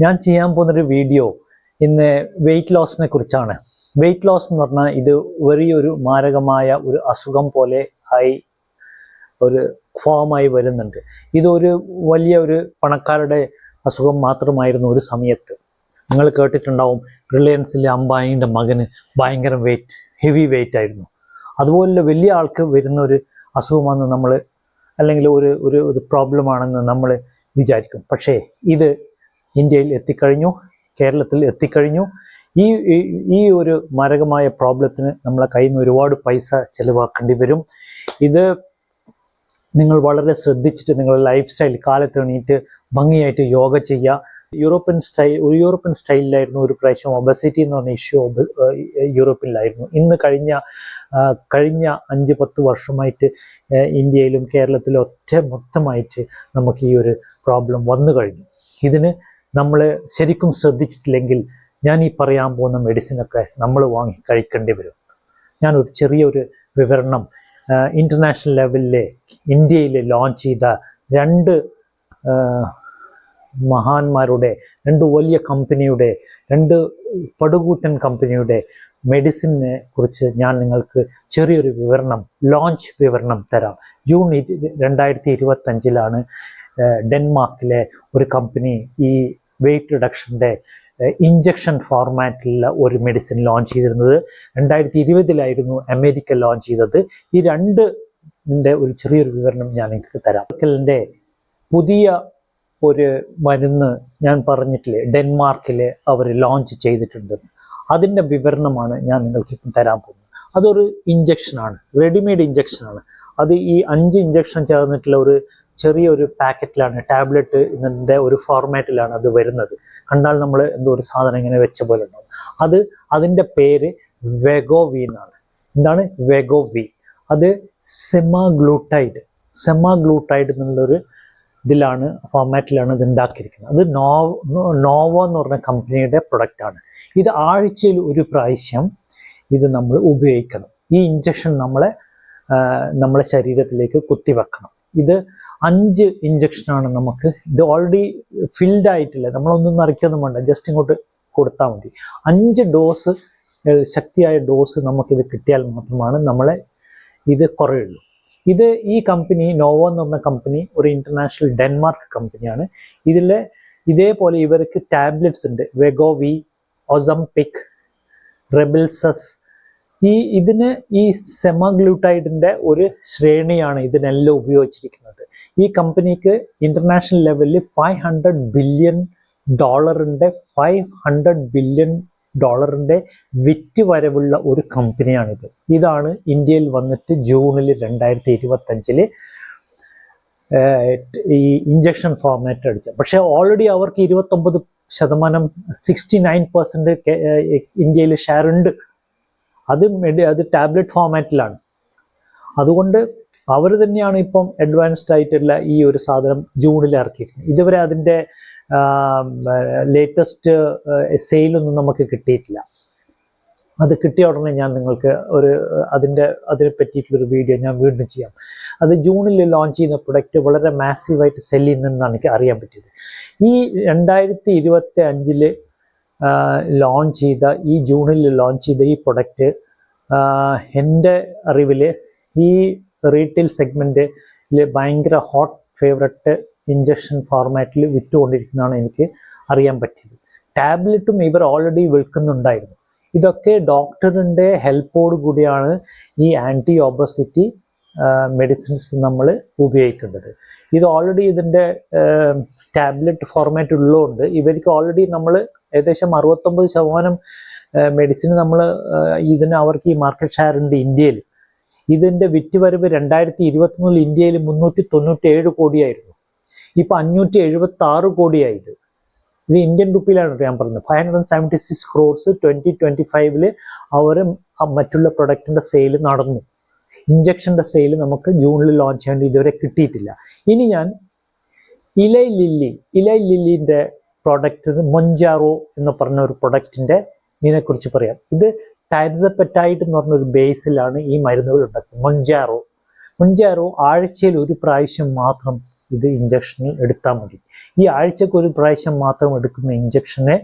ഞാൻ ചെയ്യാൻ പോകുന്നൊരു വീഡിയോ ഇന്ന് വെയിറ്റ് ലോസിനെ കുറിച്ചാണ്. വെയിറ്റ് ലോസ് എന്ന് പറഞ്ഞാൽ ഇത് വലിയൊരു മാരകമായ ഒരു അസുഖം പോലെ ആയി ഒരു ഫോമായി വരുന്നുണ്ട്. ഇതൊരു വലിയ ഒരു പണക്കാരുടെ അസുഖം മാത്രമായിരുന്നു ഒരു സമയത്ത്. നിങ്ങൾ കേട്ടിട്ടുണ്ടാവും, റിലയൻസിലെ അംബാനിയുടെ മകന് ഭയങ്കര ഹെവി വെയിറ്റ് ആയിരുന്നു. അതുപോലെ വലിയ ആൾക്ക് വരുന്ന ഒരു അസുഖമാണെന്ന് നമ്മൾ, അല്ലെങ്കിൽ ഒരു പ്രോബ്ലം ആണെന്ന് നമ്മൾ വിചാരിക്കും. പക്ഷേ ഇത് ഇന്ത്യയിൽ എത്തിക്കഴിഞ്ഞു, കേരളത്തിൽ എത്തിക്കഴിഞ്ഞു. ഈ ഒരു മാരകമായ പ്രോബ്ലത്തിന് നമ്മളെ കയ്യിൽ നിന്ന് ഒരുപാട് പൈസ ചിലവാക്കേണ്ടി വരും. ഇത് നിങ്ങൾ വളരെ ശ്രദ്ധിച്ചിട്ട് നിങ്ങളുടെ ലൈഫ് സ്റ്റൈൽ, കാലത്ത് എണീറ്റ് ഭംഗിയായിട്ട് യോഗ ചെയ്യുക. യൂറോപ്യൻ സ്റ്റൈലിലായിരുന്നു ഒരു പ്രാവശ്യം ഒബസിറ്റി എന്ന് പറഞ്ഞ ഇഷ്യൂ യൂറോപ്പിലായിരുന്നു. ഇന്ന് കഴിഞ്ഞ 5-10 വർഷമായിട്ട് ഇന്ത്യയിലും കേരളത്തിലും മൊത്തമായിട്ട് നമുക്ക് ഈ ഒരു പ്രോബ്ലം വന്നു കഴിഞ്ഞു. ഇതിന് നമ്മൾ ശരിക്കും ശ്രദ്ധിച്ചിട്ടില്ലെങ്കിൽ ഞാൻ ഈ പറയാൻ പോകുന്ന മെഡിസിനൊക്കെ നമ്മൾ വാങ്ങി കഴിക്കേണ്ടി വരും. ഞാനൊരു ചെറിയൊരു വിവരണം, ഇൻ്റർനാഷണൽ ലെവലിലെ ഇന്ത്യയിൽ ലോഞ്ച് ചെയ്ത രണ്ട് മഹാന്മാരുടെ, രണ്ട് വലിയ കമ്പനിയുടെ, രണ്ട് പടുകൂറ്റൻ കമ്പനിയുടെ മെഡിസിനെ കുറിച്ച് ഞാൻ നിങ്ങൾക്ക് ചെറിയൊരു ലോഞ്ച് വിവരണം തരാം. ജൂൺ 2025 ഡെൻമാർക്കിലെ ഒരു കമ്പനി ഈ വെയിറ്റ് റിഡക്ഷൻ്റെ ഇഞ്ചക്ഷൻ ഫോർമാറ്റിലുള്ള ഒരു മെഡിസിൻ ലോഞ്ച് ചെയ്തിരുന്നത്. 2020 അമേരിക്ക ലോഞ്ച് ചെയ്തത്. ഈ രണ്ടിൻ്റെ ഒരു ചെറിയൊരു വിവരണം ഞാൻ നിങ്ങൾക്ക് തരാം. മെഡിക്കലിൻ്റെ പുതിയ ഒരു മരുന്ന് ഞാൻ പറഞ്ഞിട്ടില്ലേ, ഡെൻമാർക്കിൽ അവർ ലോഞ്ച് ചെയ്തിട്ടുണ്ട്. അതിൻ്റെ വിവരണമാണ് ഞാൻ നിങ്ങൾക്ക് ഇപ്പം തരാൻ പോകുന്നത്. അതൊരു ഇഞ്ചക്ഷനാണ്, റെഡിമെയ്ഡ് ഇഞ്ചക്ഷനാണ്. അത് ഈ 5 ഇഞ്ചക്ഷൻ ചേർന്നിട്ടുള്ള ഒരു ചെറിയൊരു പാക്കറ്റിലാണ്, ടാബ്ലറ്റ് ഇതിൻ്റെ ഒരു ഫോർമാറ്റിലാണ് അത് വരുന്നത്. കണ്ടാൽ നമ്മൾ എന്തോ ഒരു സാധനം ഇങ്ങനെ വെച്ച പോലെ ഉണ്ടാവും. അതിൻ്റെ പേര് വെഗോവി എന്നാണ്. എന്താണ് വെഗോവി? അത് സെമാഗ്ലൂട്ടൈഡ് എന്നുള്ളൊരു ഫോർമാറ്റിലാണ് ഇത് ഉണ്ടാക്കിയിരിക്കുന്നത്. അത് നോവോ എന്ന് പറഞ്ഞ കമ്പനിയുടെ പ്രൊഡക്റ്റാണ്. ഇത് ആഴ്ചയിൽ ഒരു പ്രാവശ്യം ഇത് നമ്മൾ ഉപയോഗിക്കണം. ഈ ഇഞ്ചക്ഷൻ നമ്മളെ ശരീരത്തിലേക്ക് കുത്തിവെക്കണം. ഇത് 5 ഇഞ്ചക്ഷനാണ് നമുക്ക്. ഇത് ഓൾറെഡി ഫിൽഡ് ആയിട്ടില്ല, നമ്മളൊന്നും നിറയ്ക്കൊന്നും വേണ്ട, ജസ്റ്റ് ഇങ്ങോട്ട് കൊടുത്താൽ മതി. 5 ഡോസ്, ശക്തിയായ ഡോസ് നമുക്കിത് കിട്ടിയാൽ മാത്രമാണ് നമ്മളെ ഇത് കുറയുള്ളൂ. ഈ കമ്പനി, നോവോ എന്ന് പറഞ്ഞ കമ്പനി ഒരു ഇന്റർനാഷണൽ ഡെൻമാർക്ക് കമ്പനിയാണ്. ഇതേപോലെ ഇവർക്ക് ടാബ്ലറ്റ്സ് ഉണ്ട്, വെഗോവി, ഒസംപിക്, റെബിൾസസ്. ഈ സെമാഗ്ലൂട്ടൈഡിൻ്റെ ഒരു ശ്രേണിയാണ് ഇതിനെല്ലാം ഉപയോഗിച്ചിരിക്കുന്നത്. ഈ കമ്പനിക്ക് ഇന്റർനാഷണൽ ലെവലിൽ $500 ബില്യൺ വിറ്റ് വരവുള്ള ഒരു കമ്പനിയാണിത്. ഇതാണ് ഇന്ത്യയിൽ വന്നിട്ട് ജൂണിൽ 2025 ഈ ഇഞ്ചക്ഷൻ ഫോർമാറ്റ് അടിച്ചത്. പക്ഷേ ഓൾറെഡി അവർക്ക് 29%, 69% ഇന്ത്യയിൽ ഷെയർ ഉണ്ട്. അത് ടാബ്ലറ്റ് ഫോർമാറ്റിലാണ്. അതുകൊണ്ട് അവർ തന്നെയാണ് ഇപ്പം അഡ്വാൻസ്ഡ് ആയിട്ടുള്ള ഈ ഒരു സാധനം ജൂണിൽ ഇറക്കിയിരിക്കുന്നത്. ഇതുവരെ അതിൻ്റെ ലേറ്റസ്റ്റ് സെയിലൊന്നും നമുക്ക് കിട്ടിയിട്ടില്ല. അത് കിട്ടിയ ഉടനെ ഞാൻ നിങ്ങൾക്ക് അതിനെ പറ്റിയിട്ടുള്ളൊരു വീഡിയോ ഞാൻ വീണ്ടും ചെയ്യാം. അത് ജൂണിൽ ലോഞ്ച് ചെയ്യുന്ന പ്രൊഡക്റ്റ് വളരെ മാസീവായിട്ട് സെല് ചെയ്യുന്നതെന്നാണ് എനിക്ക് അറിയാൻ പറ്റിയത്. ഈ 2025 ജൂണിൽ ലോഞ്ച് ചെയ്ത ഈ പ്രൊഡക്റ്റ് എൻ്റെ അറിവിൽ ഈ റീറ്റെയിൽ സെഗ്മെൻറ്റിൽ ഭയങ്കര ഹോട്ട് ഫേവററ്റ് ഇഞ്ചക്ഷൻ ഫോർമാറ്റിൽ വിറ്റുകൊണ്ടിരിക്കുന്നതാണ് എനിക്ക് അറിയാൻ പറ്റിയത്. ടാബ്ലറ്റും ഇവർ ഓൾറെഡി വിൽക്കുന്നുണ്ടായിരുന്നു. ഇതൊക്കെ ഡോക്ടറിൻ്റെ ഹെൽപ്പോട് കൂടിയാണ് ഈ ആൻറ്റി ഒബസിറ്റി മെഡിസിൻസ് നമ്മൾ ഉപയോഗിക്കേണ്ടത്. ഇത് ഓൾറെഡി ഇതിൻ്റെ ടാബ്ലറ്റ് ഫോർമാറ്റ് ഉള്ളതുകൊണ്ട് ഇവർക്ക് ഓൾറെഡി നമ്മൾ ഏകദേശം 69% മെഡിസിൻ അവർക്ക് ഈ മാർക്കറ്റ് ഷെയർ ഉണ്ട് ഇന്ത്യയിൽ. ഇതിൻ്റെ വിറ്റുവരവ് 2021 ഇന്ത്യയിൽ 397 കോടിയായിരുന്നു. ഇപ്പം 576 കോടിയായത്. ഇത് ഇന്ത്യൻ റുപ്പിയിലാണ് ഞാൻ പറഞ്ഞത്. 576 crores 2025 അവർ മറ്റുള്ള പ്രൊഡക്റ്റിൻ്റെ സെയിൽ നടന്നു. ഇഞ്ചക്ഷൻ്റെ സെയിൽ നമുക്ക് ജൂണിൽ ലോഞ്ച് ചെയ്യേണ്ടി ഇതുവരെ കിട്ടിയിട്ടില്ല. ഇനി ഞാൻ ഇലൈ ലില്ലിൻ്റെ പ്രൊഡക്റ്റ്, മൊഞ്ചാറോ എന്ന് പറഞ്ഞ ഒരു പ്രൊഡക്റ്റിൻ്റെ ഇതിനെക്കുറിച്ച് പറയാം. ഇത് ടൈർസപെറ്റൈഡ് എന്ന് പറഞ്ഞൊരു ബേസിലാണ് ഈ മരുന്നുകൾ ഉണ്ടാക്കുന്നത്. മൊഞ്ചാറോ ആഴ്ചയിൽ ഒരു പ്രാവശ്യം മാത്രം ഇത് ഇഞ്ചക്ഷനിൽ എടുത്താൽ മതി. ഈ ആഴ്ചക്ക് ഒരു പ്രാവശ്യം മാത്രം എടുക്കുന്ന ഇഞ്ചക്ഷനെ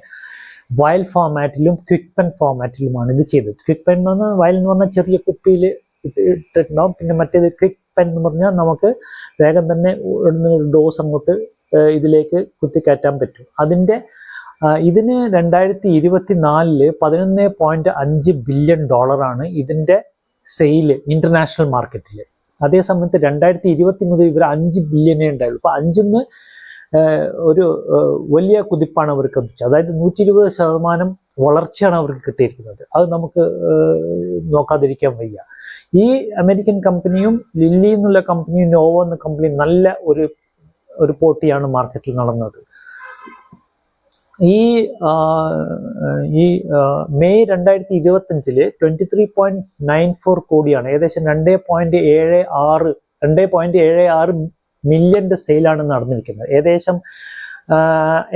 വയൽ ഫോമാറ്റിലും ക്വിക്ക് പെൻ ഫോമാറ്റിലുമാണ് ഇത് ചെയ്തത്. ക്വിക്ക് പെൻ എന്ന് പറഞ്ഞാൽ വയൽ എന്ന് പറഞ്ഞാൽ ചെറിയ കുപ്പിയിൽ ഇട്ടിട്ടുണ്ടാവും. പിന്നെ മറ്റേത് ക്വിക്ക് പെൻ എന്ന് പറഞ്ഞാൽ നമുക്ക് വേഗം തന്നെ ഒരു ഡോസ് അങ്ങോട്ട് ഇതിലേക്ക് കുത്തിക്കയറ്റാൻ പറ്റും. ഇതിന് 2024 $11.5 ബില്യൺ ഇതിൻ്റെ സെയില് ഇന്റർനാഷണൽ മാർക്കറ്റിൽ. അതേസമയത്ത് 2020 ഇവർ 5 ബില്യണേ ഉണ്ടായുള്ളൂ. അപ്പോൾ 5ന്ന് ഒരു വലിയ കുതിപ്പാണ് അവർക്ക് ലഭിച്ചത്. അതായത് 120% വളർച്ചയാണ് അവർക്ക് കിട്ടിയിരിക്കുന്നത്. അത് നമുക്ക് നോക്കാതിരിക്കാൻ വയ്യ. ഈ അമേരിക്കൻ കമ്പനിയും ലില്ലി എന്നുള്ള കമ്പനിയും നോവോ എന്ന കമ്പനിയും നല്ല ഒരു പോട്ടിയാണ് മാർക്കറ്റിൽ നടന്നത്. ഈ മെയ് 2025 $23.94 കോടിയാണ്, ഏകദേശം 2.76 മില്യന്റെ സെയിലാണ് നടന്നിരിക്കുന്നത്. ഏകദേശം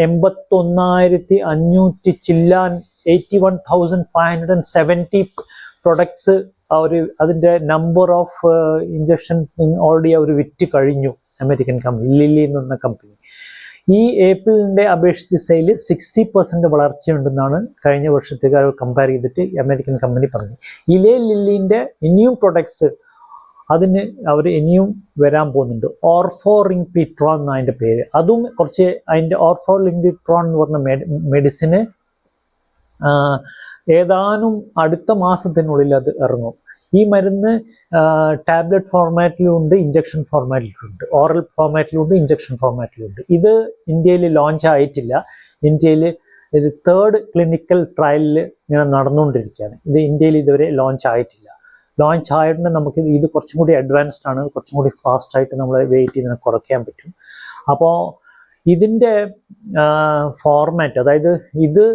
81,500 ചില്ലാൻ 81,570 പ്രൊഡക്ട്സ് അതിൻ്റെ നമ്പർ ഓഫ് ഇഞ്ചക്ഷൻ ഓൾറെഡി അവർ വിറ്റ് കഴിഞ്ഞു. അമേരിക്കൻ കമ്പനി ലില്ലി എന്ന കമ്പനി ഈ ഏപ്രിലിൻ്റെ അപേക്ഷിച്ച് സെയിൽ 60% വളർച്ചയുണ്ടെന്നാണ് കഴിഞ്ഞ വർഷത്തേക്ക് അവർ കമ്പയർ ചെയ്തിട്ട് അമേരിക്കൻ കമ്പനി പറഞ്ഞു. ലില്ലിൻ്റെ ഇനിയും പ്രൊഡക്ട്സ് അതിന് അവർ ഇനിയും വരാൻ പോകുന്നുണ്ട്. ഓർഫോറിംഗ്പിട്രോൺ എന്നാണ് അതിൻ്റെ പേര്. അതും കുറച്ച് അതിൻ്റെ ഓർഫോറിംഗ്പിട്രോൺ എന്ന് പറഞ്ഞ മെഡിസിന് ഏതാനും അടുത്ത മാസത്തിനുള്ളിൽ അത് ഇറങ്ങും. ഈ മരുന്ന് ടാബ്ലറ്റ് ഫോർമാറ്റിലും ഉണ്ട്, ഇഞ്ചക്ഷൻ ഫോർമാറ്റിലും ഉണ്ട്, ഓറൽ ഫോർമാറ്റിലും ഉണ്ട്, ഇഞ്ചക്ഷൻ ഫോർമാറ്റിലും ഉണ്ട്. ഇത് ഇന്ത്യയിൽ ലോഞ്ച് ആയിട്ടില്ല. ഇന്ത്യയിൽ ഇത് 3rd ക്ലിനിക്കൽ ട്രയലിൽ ഇങ്ങനെ നടന്നുകൊണ്ടിരിക്കുകയാണ്. ഇത് ഇന്ത്യയിൽ ഇതുവരെ ലോഞ്ച് ആയിട്ടില്ല. ലോഞ്ച് ആയതുകൊണ്ട് നമുക്ക് ഇത് കുറച്ചും കൂടി അഡ്വാൻസ്ഡ് ആണ്, കുറച്ചും കൂടി ഫാസ്റ്റായിട്ട് നമ്മൾ വെയിറ്റ് ഇതിനെ കുറയ്ക്കാൻ പറ്റും. അപ്പോൾ ഇതിൻ്റെ ഫോർമാറ്റ്, അതായത് ഇത്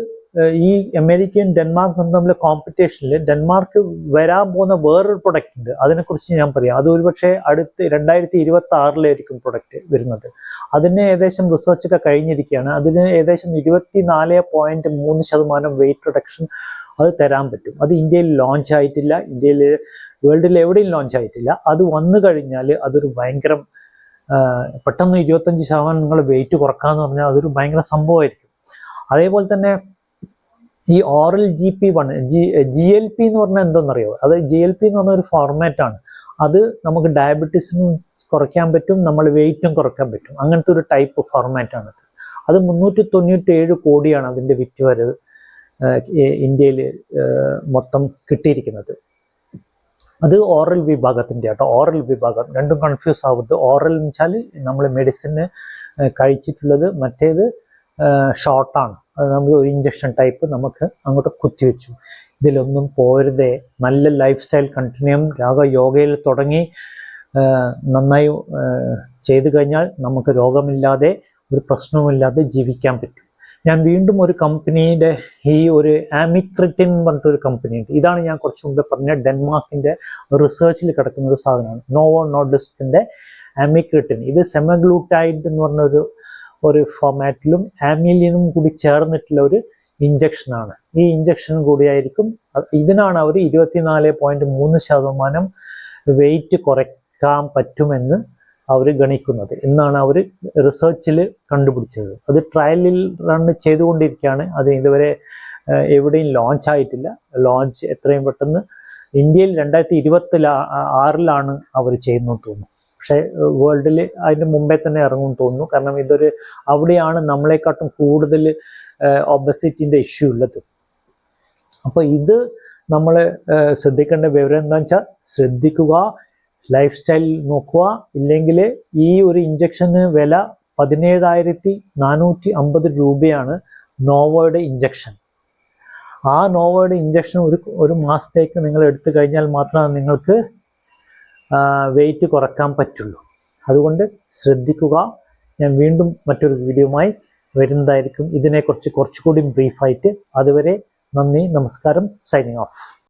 ഈ അമേരിക്കയും ഡെൻമാർക്കും തമ്മിൽ കോമ്പറ്റീഷനിൽ ഡെൻമാർക്ക് വരാൻ പോകുന്ന വേറൊരു പ്രൊഡക്റ്റ് ഉണ്ട്, അതിനെക്കുറിച്ച് ഞാൻ പറയാം. അത് ഒരുപക്ഷെ അടുത്ത് 2026 പ്രൊഡക്റ്റ് വരുന്നത്. അതിന് ഏകദേശം റിസർച്ചൊക്കെ കഴിഞ്ഞിരിക്കുകയാണ്. അതിന് ഏകദേശം 24.3% വെയിറ്റ് റിഡക്ഷൻ അത് തരാൻ പറ്റും. അത് ഇന്ത്യയിൽ ലോഞ്ച് ആയിട്ടില്ല, ഇന്ത്യയിൽ വേൾഡിൽ എവിടെയും ലോഞ്ച് ആയിട്ടില്ല. അത് വന്നു കഴിഞ്ഞാൽ അതൊരു ഭയങ്കര പെട്ടെന്ന് 25% നിങ്ങൾ വെയിറ്റ് കുറക്കാന്ന് പറഞ്ഞാൽ അതൊരു ഭയങ്കര സംഭവമായിരിക്കും. അതേപോലെ തന്നെ ഈ ഓറൽ GLP-1 GLP എന്ന് പറഞ്ഞാൽ എന്തെന്നറിയോ? അത് GLP എന്ന് പറഞ്ഞ ഒരു ഫോർമാറ്റാണ്. അത് നമുക്ക് ഡയബറ്റീസിനും കുറയ്ക്കാൻ പറ്റും, നമ്മൾ വെയിറ്റും കുറയ്ക്കാൻ പറ്റും. അങ്ങനത്തെ ഒരു ടൈപ്പ് ഫോർമാറ്റാണ് അത്. 397 കോടിയാണ് അതിൻ്റെ വിറ്റുവരവ് ഇന്ത്യയിൽ മൊത്തം കിട്ടിയിരിക്കുന്നത്. അത് ഓറൽ വിഭാഗത്തിൻ്റെ കേട്ടോ. ഓറൽ വിഭാഗം രണ്ടും കൺഫ്യൂസ് ആവരുത്. ഓറൽ എന്ന് വെച്ചാൽ നമ്മൾ മെഡിസിന് കഴിച്ചിട്ടുള്ളത്, മറ്റേത് ഷോർട്ടാണ്. അത് നമുക്ക് ഒരു ഇഞ്ചക്ഷൻ ടൈപ്പ് നമുക്ക് അങ്ങോട്ട് കുത്തിവെച്ചു. ഇതിലൊന്നും പോരുതേ. നല്ല ലൈഫ് സ്റ്റൈൽ കണ്ടിന്യൂം യോഗയിൽ തുടങ്ങി നന്നായി ചെയ്തു കഴിഞ്ഞാൽ നമുക്ക് രോഗമില്ലാതെ ഒരു പ്രശ്നവുമില്ലാതെ ജീവിക്കാൻ പറ്റും. ഞാൻ വീണ്ടും ഒരു കമ്പനിയുടെ ഈ ഒരു ആമിക്രിറ്റിൻ എന്ന് പറഞ്ഞിട്ടൊരു കമ്പനിയുണ്ട്. ഇതാണ് ഞാൻ കുറച്ച് മുമ്പേ പറഞ്ഞ ഡെൻമാർക്കിൻ്റെ റിസർച്ചിൽ കിടക്കുന്ന ഒരു സാധനമാണ്, നോവോ നോർഡിസ്കിൻ്റെ ആമിക്രിറ്റിൻ. ഇത് സെമഗ്ലൂട്ടൈഡ് എന്ന് പറഞ്ഞൊരു ഫോർമാറ്റിലും ആമിലിനും കൂടി ചേർന്നിട്ടുള്ള ഒരു ഇഞ്ചക്ഷനാണ്. ഈ ഇഞ്ചക്ഷൻ കൂടിയായിരിക്കും ഇതിനാണ് അവർ 24.3% വെയിറ്റ് കുറയ്ക്കാൻ പറ്റുമെന്ന് അവർ ഗണിക്കുന്നത് എന്നാണ് അവർ റിസർച്ചിൽ കണ്ടുപിടിച്ചത്. അത് ട്രയലിൽ റൺ ചെയ്തുകൊണ്ടിരിക്കുകയാണ്. അത് ഇതുവരെ എവിടെയും ലോഞ്ച് ആയിട്ടില്ല. ലോഞ്ച് എത്രയും പെട്ടെന്ന് ഇന്ത്യയിൽ 2026 അവർ ചെയ്യുന്നു തോന്നുന്നു. പക്ഷേ വേൾഡിൽ അതിന് മുമ്പേ തന്നെ ഇറങ്ങും തോന്നുന്നു. കാരണം അവിടെയാണ് നമ്മളെക്കാട്ടും കൂടുതൽ ഒബസിറ്റിൻ്റെ ഇഷ്യൂ ഉള്ളത്. അപ്പോൾ ഇത് നമ്മൾ ശ്രദ്ധിക്കേണ്ട വിവരം എന്താണെന്ന് വെച്ചാൽ ശ്രദ്ധിക്കുക, ലൈഫ് സ്റ്റൈൽ നോക്കുക. ഇല്ലെങ്കിൽ ഈ ഒരു ഇഞ്ചക്ഷന് വില 17,450 രൂപയാണ് നോവോയുടെ ഇഞ്ചക്ഷൻ. ആ നോവോയുടെ ഇഞ്ചക്ഷൻ ഒരു മാസത്തേക്ക് നിങ്ങൾ എടുത്തു കഴിഞ്ഞാൽ മാത്രമേ നിങ്ങൾക്ക് വെയിറ്റ് കുറയ്ക്കാൻ പറ്റുള്ളൂ. അതുകൊണ്ട് ശ്രദ്ധിക്കുക. ഞാൻ വീണ്ടും മറ്റൊരു വീഡിയോയുമായി വരുന്നതായിരിക്കും ഇതിനെക്കുറിച്ച് കുറച്ചുകൂടി ബ്രീഫായിട്ട്. അതുവരെ നന്ദി, നമസ്കാരം, സൈനിങ് ഓഫ്.